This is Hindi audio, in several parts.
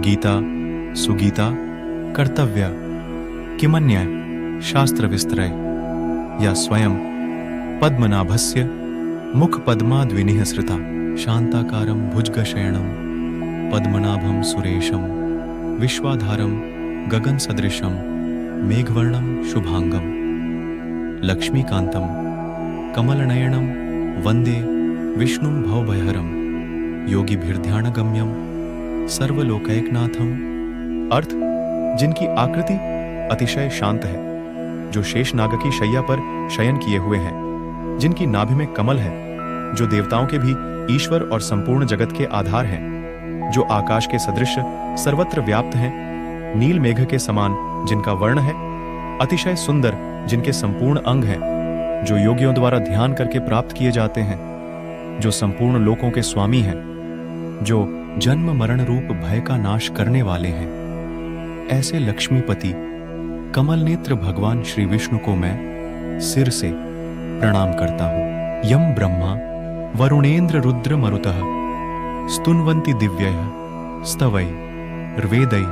गीता सुगीता कर्तव्या किमन्याय शास्त्र विस्तरय या स्वयं पद्मनाभस्य मुख पद्माद्विनिः सृता शांताकारं भुजगशयनं पद्मनाभं सुरेशं विश्वाधारं गगन सदृशं मेघवर्णं शुभांगं लक्ष्मीकांतं कमलनयनं वंदे विष्णुं भवभयहरं योगिभिर्ध्यानगम्यं सर्वलोकैकनाथम। अर्थ, जिनकी आकृति अतिशय शांत है, जो शेषनाग की शैया पर शयन किए हुए हैं, जिनकी नाभि में कमल है, जो देवताओं के भी ईश्वर और संपूर्ण जगत के आधार हैं, जो आकाश के सदृश सर्वत्र व्याप्त हैं, नील मेघ के समान जिनका वर्ण है, अतिशय सुंदर जिनके संपूर्ण अंग हैं, जो योगियों द्वारा ध्यान करके प्राप्त किए जाते हैं, जो संपूर्ण लोकों के स्वामी हैं, जो जन्म मरण रूप भय का नाश करने वाले हैं, ऐसे लक्ष्मीपति कमल नेत्र भगवान श्री विष्णु को मैं सिर से प्रणाम करता हूं। यम ब्रह्मा वरुणेन्द्र रुद्र मरुतः स्तुन्वन्ति दिव्यैः स्तवैः ऋवेदैः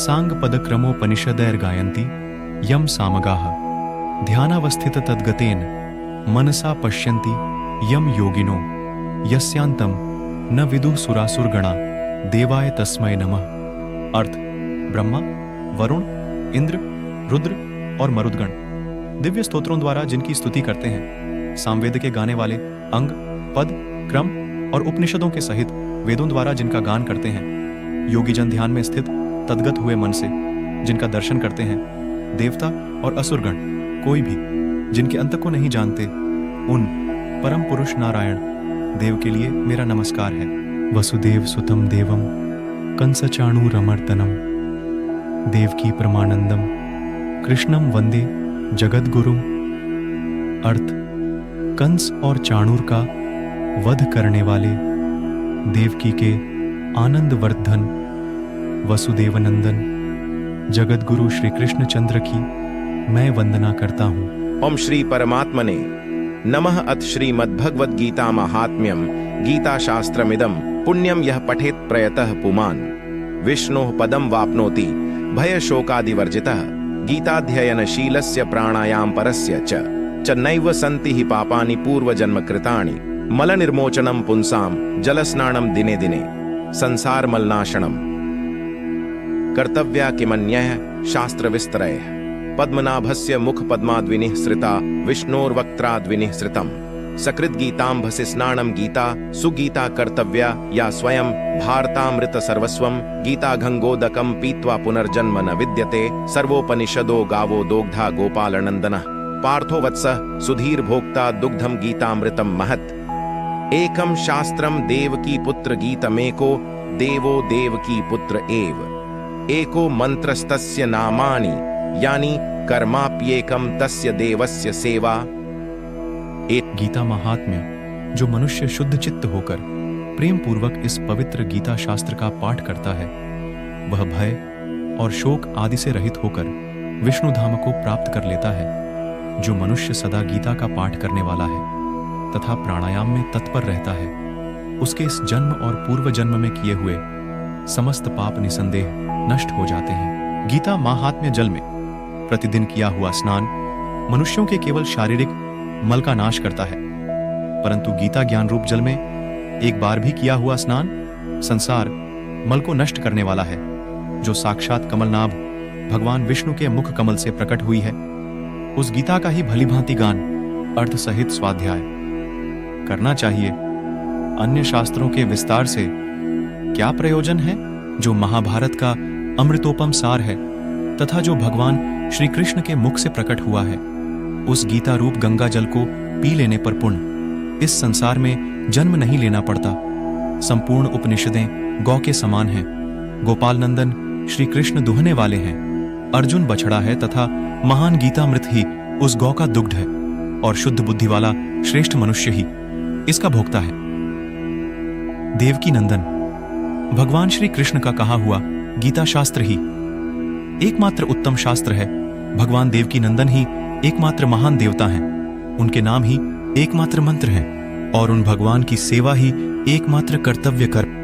सांगपदक्रमोपनिषदैर्गायन्ति यम सामगाः ध्यानावस्थित तद्गतेन मनसा पश्यन्ति यम योगिनो यस्यांतम न विदुः सुरासुरगणा देवाय तस्मै नमः। अर्थ, ब्रह्मा, वरुण, इंद्र, रुद्र और मरुदगण दिव्य स्तोत्रों द्वारा जिनकी स्तुति करते हैं, सामवेद के गाने वाले अंग, पद, क्रम और उपनिषदों के सहित वेदों द्वारा जिनका गान करते हैं, योगीजन ध्यान में स्थित तद्गत हुए मन से जिनका दर्शन करते हैं, देवता और असुरगण कोई भी जिनके अंत को नहीं जानते, उन परम पुरुष नारायण देव के लिए मेरा नमस्कार है। वसुदेव सुतम देवम कंसचाणूरमर्दनम देवकी परमानंदम कृष्णम वंदे जगद्गुरुम। अर्थ, कंस और चाणूर का वध करने वाले देवकी के आनंद वर्धन वसुदेवनंदन जगद्गुरु श्री कृष्णचंद्र की मैं वंदना करता हूँ। ओम श्री परमात्मने नमः। अथ श्रीमद्भगवद गीता महात्म्यम गीता शास्त्रमिदं पुण्यम यह पठेत प्रयतः पुमान् विष्णोः पदं वाप्नोति भय शोकादिवर्जितः गीताध्ययनशीलस्य प्राणायाम परस्य च नैव सन्ति हि पापानि पूर्वजन्मकृतानि मलनिर्मोचनं पुंसां जलस्नानं दिने दिने संसारमलनाशनम्। कर्तव्या किमन्यः शास्त्रविस्तरैः पद्मनाभस्य मुख पद्माद्विनिः सृता विष्णोर्वक्त्राद्विनिः सृतम् सकृत गीतांभसि स्नानं गीता सुगीता कर्तव्या या स्वयं भारतामृत सर्वस्वं गीता गंगोदकं पीत्वा पुनर्जन्म न विद्यते सर्वोपनिषदो गावो दोग्धा गोपालनंदनः पार्थो वत्सः सुधीर भोक्ता दुग्धम गीतामृतम महत् एकम शास्त्रम देवकी पुत्र गीतमेको देवो देवकी पुत्र एव एको मंत्रस्तस्य नामानि यानी कर्माप्येकम तस्य देवस्य सेवा। एक गीता महात्म्य, जो मनुष्य शुद्ध चित्त होकर प्रेम पूर्वक इस पवित्र गीता शास्त्र का पाठ करता है, वह भय और शोक आदि से रहित होकर विष्णु धाम को प्राप्त कर लेता है। जो मनुष्य सदा गीता का पाठ करने वाला है तथा प्राणायाम में तत्पर रहता है, उसके इस जन्म और पूर्व जन्म में किए हुए समस्त पाप निसंदेह नष्ट हो जाते हैं। गीता महात्म्य जल में प्रतिदिन किया हुआ स्नान मनुष्यों के केवल शारीरिक मल का नाश करता है, परंतु गीता ज्ञान रूप जल में एक बार भी किया हुआ स्नान संसार मल को नष्ट करने वाला है। जो साक्षात कमलनाभ भगवान विष्णु के मुख कमल से प्रकट हुई है, उस गीता का ही भलीभांति गान अर्थ सहित स्वाध्याय करना चाहिए। अन्य शास्त्रों के विस्तार से क्या प्रयोजन है? जो महाभारत का अमृतोपम सार है तथा जो भगवान श्री कृष्ण के मुख से प्रकट हुआ है, उस गीता रूप गंगा जल को पी लेने पर पुण्य इस संसार में जन्म नहीं लेना पड़ता। संपूर्ण उपनिषदें गौ के समान हैं। गोपाल नंदन श्री कृष्ण दुहने वाले हैं, अर्जुन बछड़ा है तथा महान गीतामृत ही उस गौ का दुग्ध है और शुद्ध बुद्धि वाला श्रेष्ठ मनुष्य ही इसका भोक्ता है। देवकी नंदन भगवान श्री कृष्ण का कहा हुआ गीता शास्त्र ही एकमात्र उत्तम शास्त्र है। भगवान देवकी नंदन ही एकमात्र महान देवता हैं, उनके नाम ही एकमात्र मंत्र हैं और उन भगवान की सेवा ही एकमात्र कर्तव्य कर्म